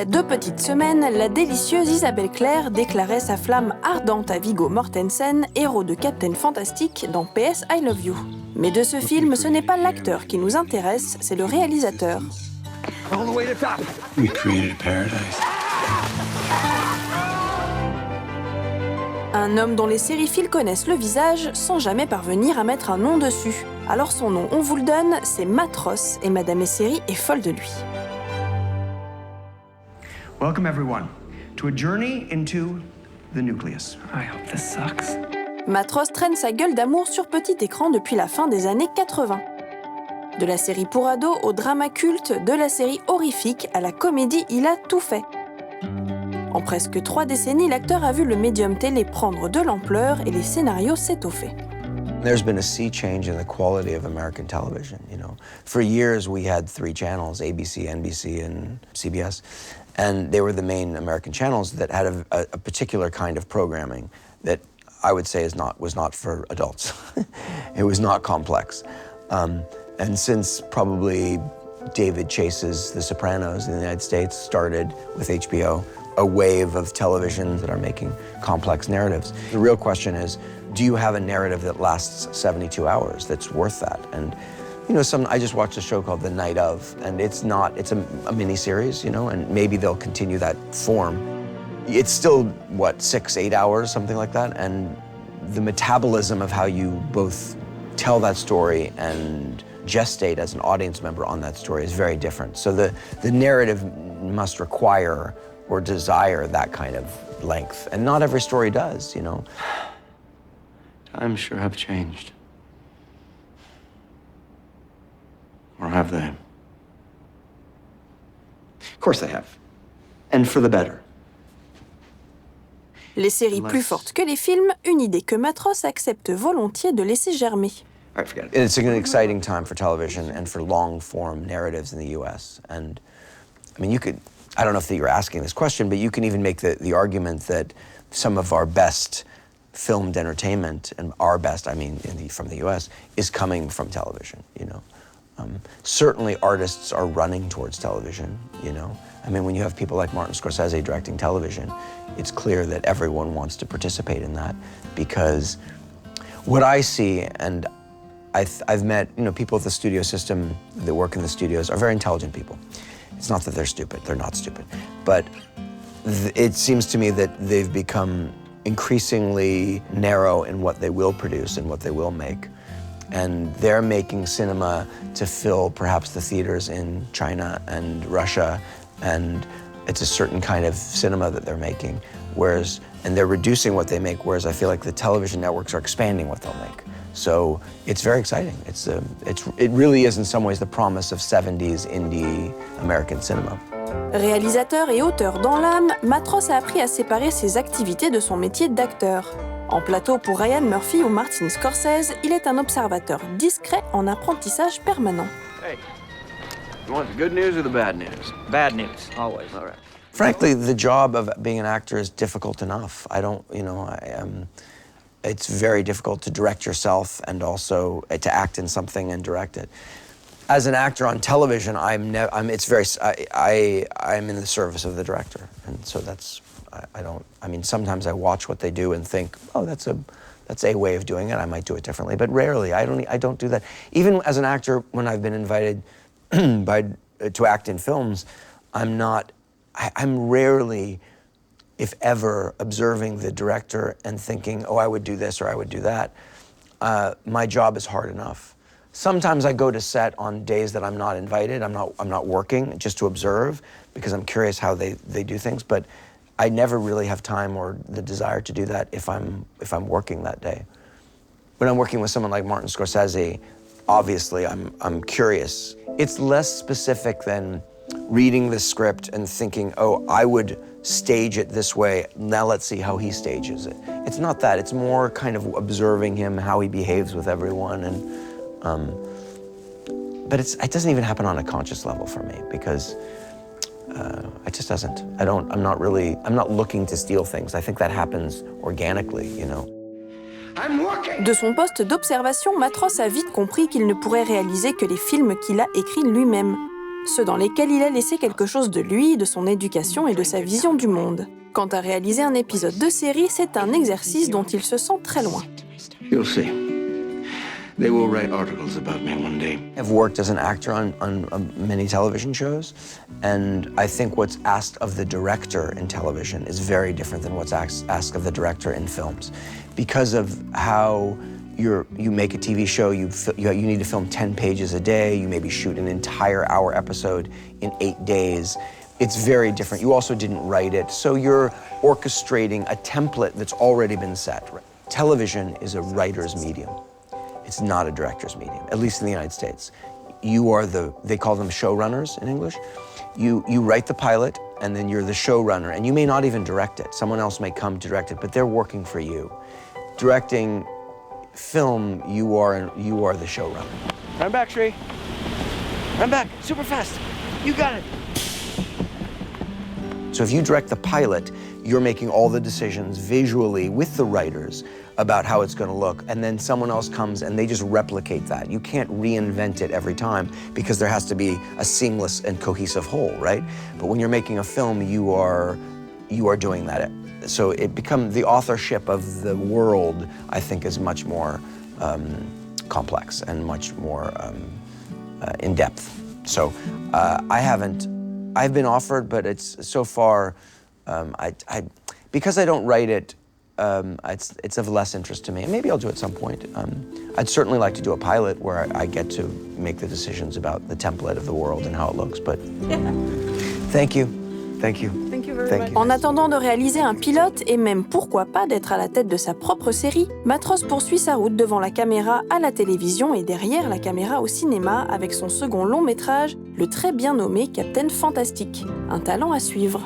a 2 petites semaines, la délicieuse Isabelle Claire déclarait sa flamme ardente à Viggo Mortensen, héros de Captain Fantastic dans PS I Love You. Mais de ce film, ce n'est pas l'acteur qui nous intéresse, c'est le réalisateur. All the way to top. We created paradise. Un homme dont les sériphiles connaissent le visage sans jamais parvenir à mettre un nom dessus. Alors son nom, on vous le donne, c'est Matt Ross, et Madame et série est folle de lui. Welcome everyone to a journey into the nucleus. I hope this sucks. Matt Ross traîne sa gueule d'amour sur petit écran depuis la fin des années 80. De la série pour ados au drama culte, de la série horrifique à la comédie, il a tout fait. En presque 3 décennies, l'acteur a vu le médium télé prendre de l'ampleur et les scénarios s'étoffer. There's been a sea change in the quality of American television, you know. For years we had 3 channels, ABC, NBC, and CBS, and they were the main American channels that had a particular kind of programming that I would say was not for adults. It was not complex. And since probably David Chase's The Sopranos in the United States started with HBO, a wave of television that are making complex narratives. The real question is, do you have a narrative that lasts 72 hours that's worth that? And you know, I just watched a show called The Night Of, and it's a mini-series, you know, and maybe they'll continue that form. It's still, what, 6-8 hours, something like that, and the metabolism of how you both tell that story and gestate as an audience member on that story is very different. So the narrative must require or desire that kind of length, and not every story does, you know. Times sure have changed. Or have they? Of course they have. And for the better. Les séries plus fortes que les films, une idée que Matt Ross accepte volontiers de laisser germer. All right, forget it. It's an exciting time for television and for long-form narratives in the U.S. And, I mean, I don't know if you're asking this question, but you can even make the argument that some of our best filmed entertainment, and our best, I mean, from the U.S., is coming from television, you know. Certainly artists are running towards television, you know. I mean, when you have people like Martin Scorsese directing television, it's clear that everyone wants to participate in that, because what I see, and I've met, you know, people at the studio system that work in the studios are very intelligent people. It's not that they're stupid, they're not stupid. But it seems to me that they've become increasingly narrow in what they will produce and what they will make. And they're making cinema to fill perhaps the theaters in China and Russia, and it's a certain kind of cinema that they're making, and they're reducing what they make, whereas I feel like the television networks are expanding what they'll make. So it's very exciting. It really is in some ways the promise of 70s indie American cinema. Réalisateur et auteur dans l'âme, Matt Ross a appris à séparer ses activités de son métier d'acteur. En plateau pour Ryan Murphy ou Martin Scorsese, il est un observateur discret en apprentissage permanent. Hey, you want the good news or the bad news? Bad news, always. All right. Frankly, the job of being an actor is difficult enough. It's very difficult to direct yourself and also to act in something and direct it. As an actor on television, I'm in the service of the director, and so sometimes I watch what they do and think, oh, that's a way of doing it. I might do it differently, but rarely. I don't do that. Even as an actor, when I've been invited to act in films, I'm rarely, if ever, observing the director and thinking, oh, I would do this or I would do that. My job is hard enough. Sometimes I go to set on days that I'm not invited, I'm not working, just to observe, because I'm curious how they do things, but I never really have time or the desire to do that if I'm working that day. When I'm working with someone like Martin Scorsese, obviously I'm curious. It's less specific than reading the script and thinking, oh, I would stage it this way, now let's see how he stages it. It's not that, it's more kind of observing him, how he behaves with everyone, and but it doesn't even happen on a conscious level for me, because it just doesn't. I'm not looking to steal things. I think that happens organically, you know. De son poste d'observation, Matt Ross a vite compris qu'il ne pourrait réaliser que les films qu'il a écrits lui-même. ceux dans lesquels il a laissé quelque chose de lui, de son éducation et de sa vision du monde. Quant à réaliser un épisode de série, c'est un exercice dont il se sent très loin. You'll see. They will write articles about me one day. I've worked as an actor on many television shows, and I think what's asked of the director in television is very different than what's asked of the director in films. Because of how you make a TV show, you need to film 10 pages a day, you maybe shoot an entire hour episode in 8 days. It's very different. You also didn't write it, so you're orchestrating a template that's already been set. Television is a writer's medium. It's not a director's medium, at least in the United States. You are they call them showrunners in English. You write the pilot, and then you're the showrunner, and you may not even direct it. Someone else may come to direct it, but they're working for you. Directing film, you are the showrunner. Run back, Shree. Run back, super fast. You got it. So if you direct the pilot, you're making all the decisions visually with the writers about how it's going to look, and then someone else comes and they just replicate that. You can't reinvent it every time because there has to be a seamless and cohesive whole, right? But when you're making a film, you are doing that. So it becomes the authorship of the world, I think, is much more complex and much more in depth. So I've been offered, but it's so far, because I don't write it, it's of less interest to me. And maybe I'll do it at some point. I'd certainly like to do a pilot where I get to make the decisions about the template of the world and how it looks, but thank you. Thank you. Thank you very much. En attendant de réaliser un pilote et même pourquoi pas d'être à la tête de sa propre série, Matros poursuit sa route devant la caméra à la télévision et derrière la caméra au cinéma avec son second long métrage, le très bien nommé Captain Fantastic. Un talent à suivre.